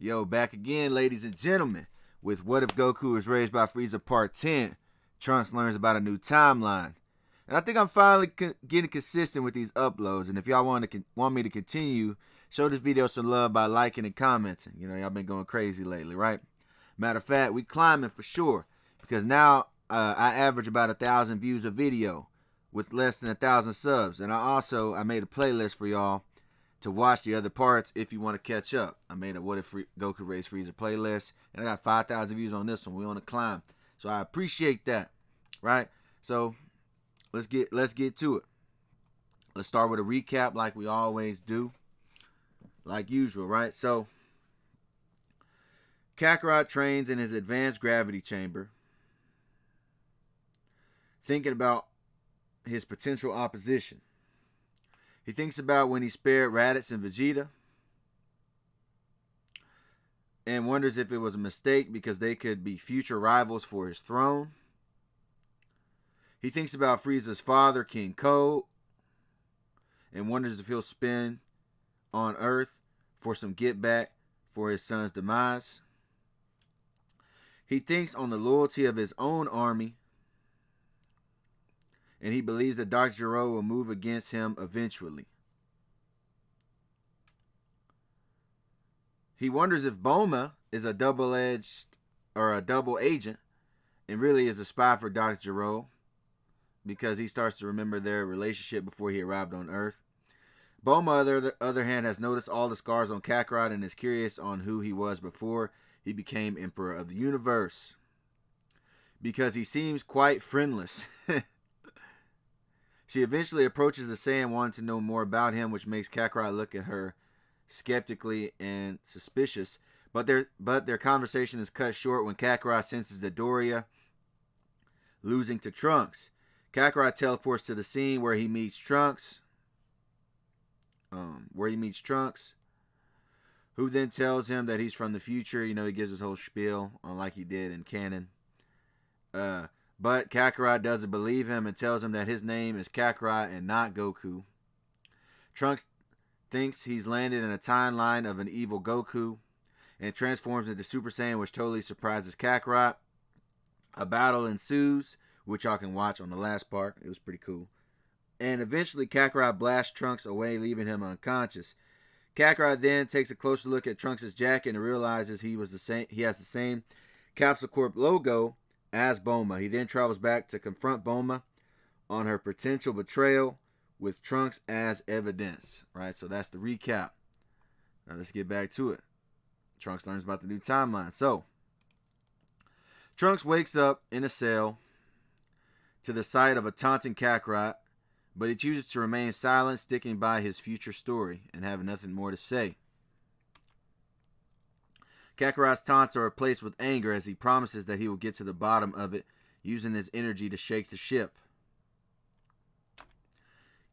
Yo, back again, ladies and gentlemen, with What If Goku Was Raised by Frieza Part 10. Trunks learns about a new timeline. And I think I'm finally getting consistent with these uploads. And if y'all want me to continue, show this video some love by liking and commenting. You know, y'all been going crazy lately, right? Matter of fact, we climbing for sure. Because now I average about 1,000 views a video with less than 1,000 subs. And I made a playlist for y'all to watch the other parts if you want to catch up. I made a What If Goku Raised Frieza playlist, and I got 5,000 views on this one. We on a climb, so I appreciate that, right? So let's get to it. Let's start with a recap, like we always do, like usual, right? So Kakarot trains in his advanced gravity chamber, thinking about his potential opposition. He thinks about when he spared Raditz and Vegeta and wonders if it was a mistake because they could be future rivals for his throne. He thinks about Frieza's father, King Code, and wonders if he'll spin on Earth for some get back for his son's demise. He thinks on the loyalty of his own army, and he believes that Dr. Gero will move against him eventually. He wonders if Bulma is a double-edged or a double agent and really is a spy for Dr. Gero because he starts to remember their relationship before he arrived on Earth. Bulma, on the other hand, has noticed all the scars on Kakarot and is curious on who he was before he became Emperor of the Universe because he seems quite friendless. She eventually approaches the Saiyan wanting to know more about him, which makes Kakarot look at her skeptically and suspicious. But their conversation is cut short when Kakarot senses the Doria losing to Trunks. Kakarot teleports to the scene where he meets Trunks. Who then tells him that he's from the future. You know, he gives his whole spiel on like he did in canon. But Kakarot doesn't believe him and tells him that his name is Kakarot and not Goku. Trunks thinks he's landed in a timeline of an evil Goku and transforms into Super Saiyan, which totally surprises Kakarot. A battle ensues, which y'all can watch on the last part. It was pretty cool. And eventually Kakarot blasts Trunks away, leaving him unconscious. Kakarot then takes a closer look at Trunks' jacket and realizes he has the same Capsule Corp logo as Bulma. He then travels back to confront Bulma on her potential betrayal with Trunks as evidence. Right, so that's the recap. Now let's get back to it. Trunks learns about the new timeline. So, Trunks wakes up in a cell to the sight of a taunting Kakarot, but he chooses to remain silent, sticking by his future story and having nothing more to say. Kakarot's taunts are replaced with anger as he promises that he will get to the bottom of it, using his energy to shake the ship.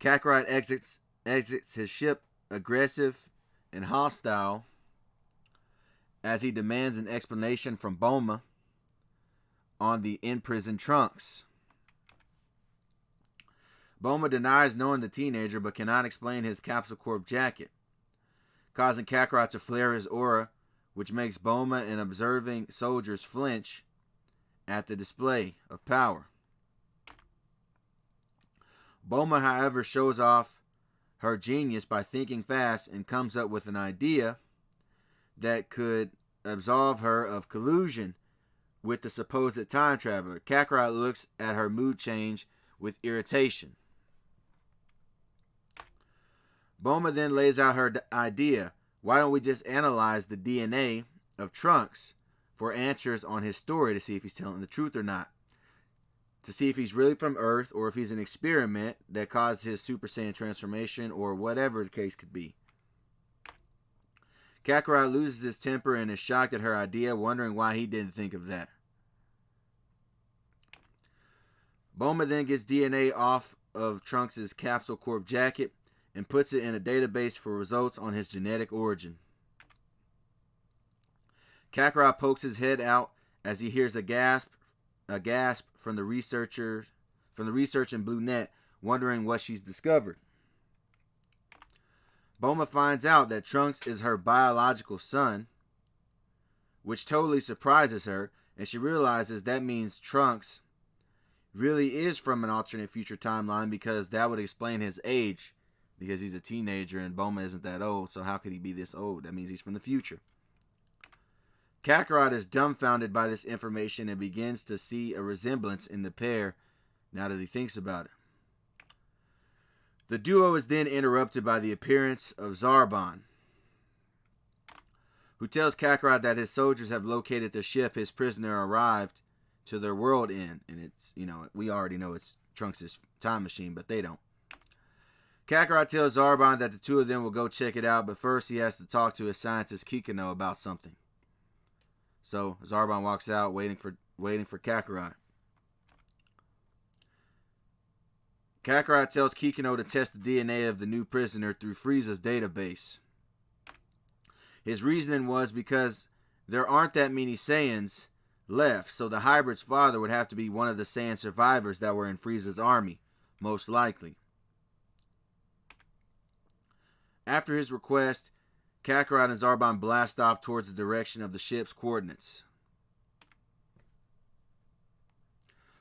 Kakarot exits his ship aggressive and hostile as he demands an explanation from Bulma on the imprisoned Trunks. Bulma denies knowing the teenager but cannot explain his Capsule Corp jacket, causing Kakarot to flare his aura, which makes Bulma and observing soldiers flinch at the display of power. Bulma, however, shows off her genius by thinking fast and comes up with an idea that could absolve her of collusion with the supposed time traveler. Kakarot looks at her mood change with irritation. Bulma then lays out her idea. Why don't we just analyze the DNA of Trunks for answers on his story to see if he's telling the truth or not? To see if he's really from Earth or if he's an experiment that caused his Super Saiyan transformation or whatever the case could be. Kakarot loses his temper and is shocked at her idea, wondering why he didn't think of that. Bulma then gets DNA off of Trunks' Capsule Corp jacket and puts it in a database for results on his genetic origin. Kakarot pokes his head out as he hears a gasp from the research in Blue Net, wondering what she's discovered. Bulma finds out that Trunks is her biological son which totally surprises her, and she realizes that means Trunks really is from an alternate future timeline, because that would explain his age, because he's a teenager and Bulma isn't that old, so how could he be this old? That means he's from the future. Kakarot is dumbfounded by this information and begins to see a resemblance in the pair now that he thinks about it. The duo is then interrupted by the appearance of Zarbon, who tells Kakarot that his soldiers have located the ship his prisoner arrived to their world in. And it's, we already know it's Trunks' time machine, but they don't. Kakarot tells Zarbon that the two of them will go check it out, but first he has to talk to his scientist Kikino about something. So Zarbon walks out waiting for Kakarot. Kakarot tells Kikino to test the DNA of the new prisoner through Frieza's database. His reasoning was because there aren't that many Saiyans left, so the hybrid's father would have to be one of the Saiyan survivors that were in Frieza's army, most likely. After his request, Kakarot and Zarbon blast off towards the direction of the ship's coordinates.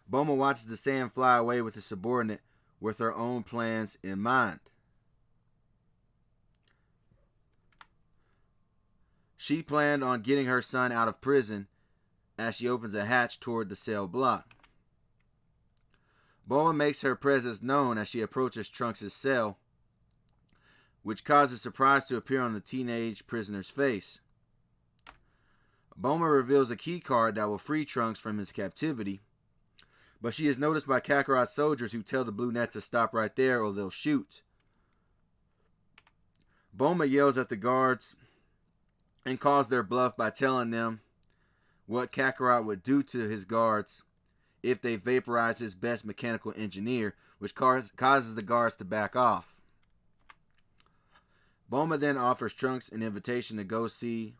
Bulma watches the Saiyan fly away with his subordinate with her own plans in mind. She planned on getting her son out of prison as she opens a hatch toward the cell block. Bulma makes her presence known as she approaches Trunks' cell, which causes surprise to appear on the teenage prisoner's face. Bulma reveals a key card that will free Trunks from his captivity, but she is noticed by Kakarot's soldiers, who tell the Blue Net to stop right there or they'll shoot. Bulma yells at the guards and calls their bluff by telling them what Kakarot would do to his guards if they vaporize his best mechanical engineer, which causes the guards to back off. Bulma then offers Trunks an invitation to go see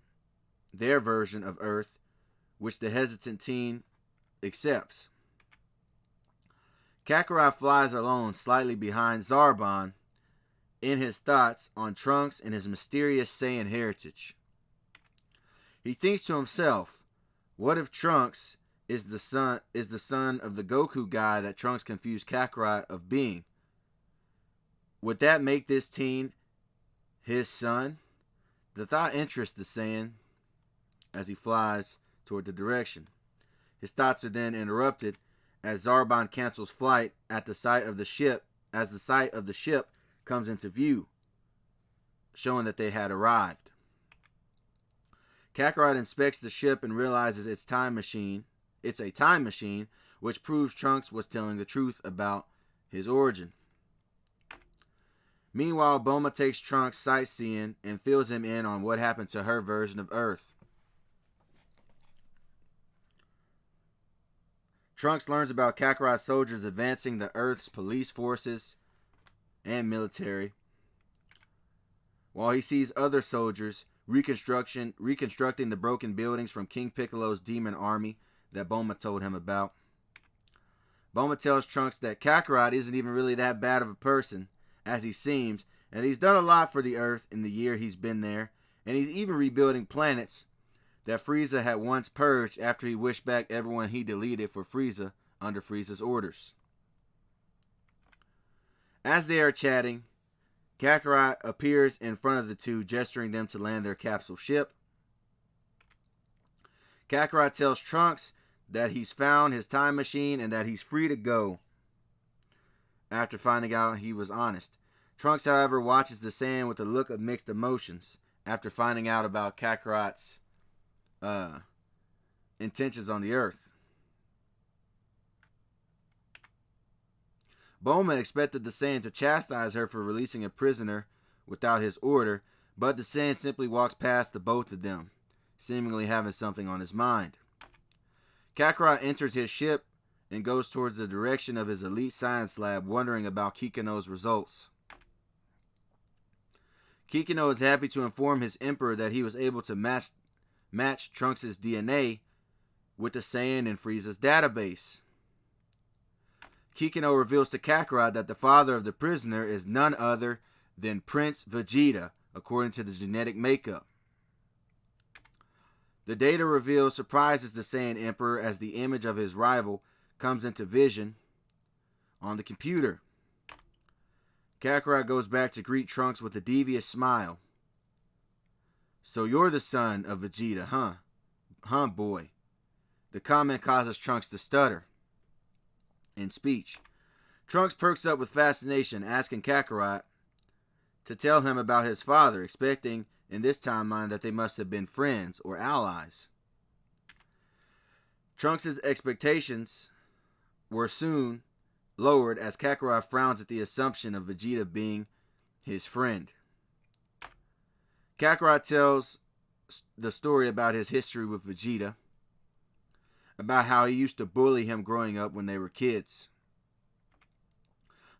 their version of Earth, which the hesitant teen accepts. Kakarot flies alone, slightly behind Zarbon, in his thoughts on Trunks and his mysterious Saiyan heritage. He thinks to himself, what if Trunks is the son of the Goku guy that Trunks confused Kakarot of being? Would that make this teen his son? The thought interests the Saiyan as he flies toward the direction. His thoughts are then interrupted as Zarbon cancels flight at the sight of the ship, as the sight of the ship comes into view, showing that they had arrived. Kakarot inspects the ship and realizes it's a time machine, which proves Trunks was telling the truth about his origin. Meanwhile, Bulma takes Trunks sightseeing and fills him in on what happened to her version of Earth. Trunks learns about Kakarot's soldiers advancing the Earth's police forces and military, while he sees other soldiers reconstructing the broken buildings from King Piccolo's demon army that Bulma told him about. Bulma tells Trunks that Kakarot isn't even really that bad of a person as he seems, and he's done a lot for the Earth in the year he's been there, and he's even rebuilding planets that Frieza had once purged after he wished back everyone he deleted for Frieza under Frieza's orders. As they are chatting, Kakarot appears in front of the two, gesturing them to land their capsule ship. Kakarot tells Trunks that he's found his time machine and that he's free to go after finding out he was honest. Trunks, however, watches the Saiyan with a look of mixed emotions after finding out about Kakarot's intentions on the Earth. Bulma expected the Saiyan to chastise her for releasing a prisoner without his order, but the Saiyan simply walks past the both of them, seemingly having something on his mind. Kakarot enters his ship and goes towards the direction of his elite science lab, wondering about Kikino's results. Kikino is happy to inform his emperor that he was able to match Trunks' DNA with the Saiyan in Frieza's database. Kikino reveals to Kakarot that the father of the prisoner is none other than Prince Vegeta, according to the genetic makeup. The data reveal surprises the Saiyan Emperor as the image of his rival comes into vision on the computer. Kakarot goes back to greet Trunks with a devious smile. "So you're the son of Vegeta, huh? Huh, boy?" The comment causes Trunks to stutter in speech. Trunks perks up with fascination, asking Kakarot to tell him about his father, expecting in this timeline that they must have been friends or allies. Trunks' expectations were soon lowered as Kakarot frowns at the assumption of Vegeta being his friend. Kakarot tells the story about his history with Vegeta, about how he used to bully him growing up when they were kids.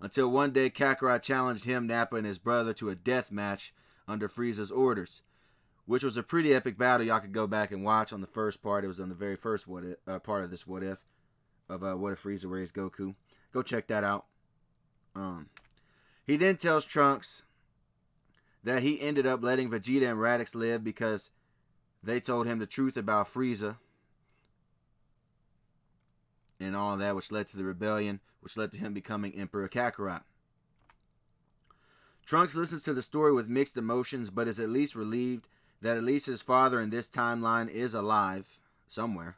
Until one day Kakarot challenged him, Nappa, and his brother to a death match under Frieza's orders, which was a pretty epic battle. Y'all could go back and watch on the first part. It was on the very first part of this What If, of What If Frieza raised Goku. Go check that out. He then tells Trunks that he ended up letting Vegeta and Raditz live because they told him the truth about Frieza and all that, which led to the rebellion, which led to him becoming Emperor Kakarot. Trunks listens to the story with mixed emotions, but is at least relieved that at least his father in this timeline is alive somewhere.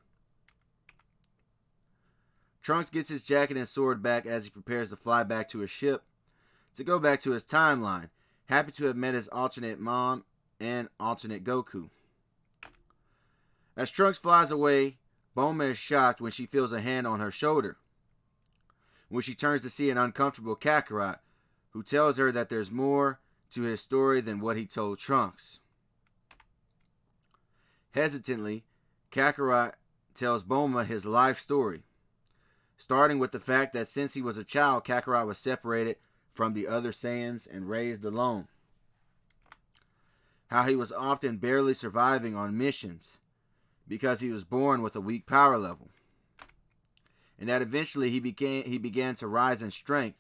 Trunks gets his jacket and sword back as he prepares to fly back to his ship to go back to his timeline, happy to have met his alternate mom and alternate Goku. As Trunks flies away, Bulma is shocked when she feels a hand on her shoulder, when she turns to see an uncomfortable Kakarot, who tells her that there's more to his story than what he told Trunks. Hesitantly, Kakarot tells Bulma his life story, starting with the fact that since he was a child, Kakarot was separated from the other Saiyans and raised alone. How he was often barely surviving on missions because he was born with a weak power level. And that eventually he began to rise in strength,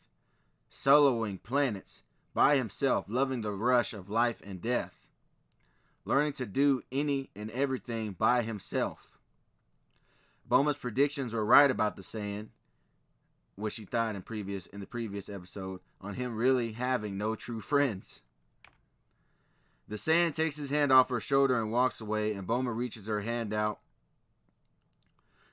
soloing planets by himself, loving the rush of life and death, learning to do any and everything by himself. Bulma's predictions were right about the Saiyan, what she thought in the previous episode, on him really having no true friends. The Saiyan takes his hand off her shoulder and walks away, and Bulma reaches her hand out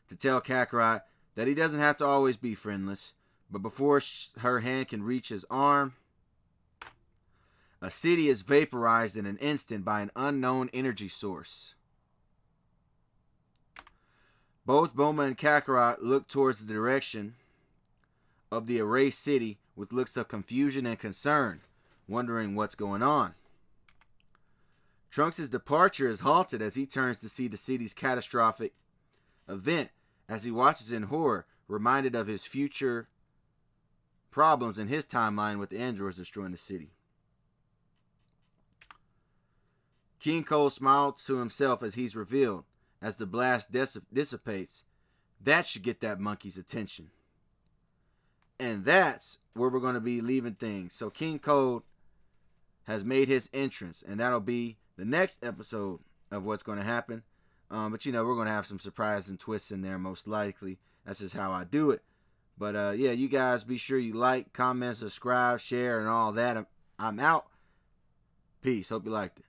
to tell Kakarot that he doesn't have to always be friendless, but before her hand can reach his arm, a city is vaporized in an instant by an unknown energy source. Both Bulma and Kakarot look towards the direction of the erased city with looks of confusion and concern, wondering what's going on. Trunks' departure is halted as he turns to see the city's catastrophic event, as he watches in horror, reminded of his future problems in his timeline with the androids destroying the city. King Cole smiled to himself as he's revealed, as the blast dissipates. That should get that monkey's attention. And that's where we're going to be leaving things. So King Cole has made his entrance, and that'll be the next episode of what's going to happen. But, we're going to have some surprises and twists in there, most likely. That's just how I do it. But, you guys be sure you like, comment, subscribe, share, and all that. I'm out. Peace. Hope you liked it.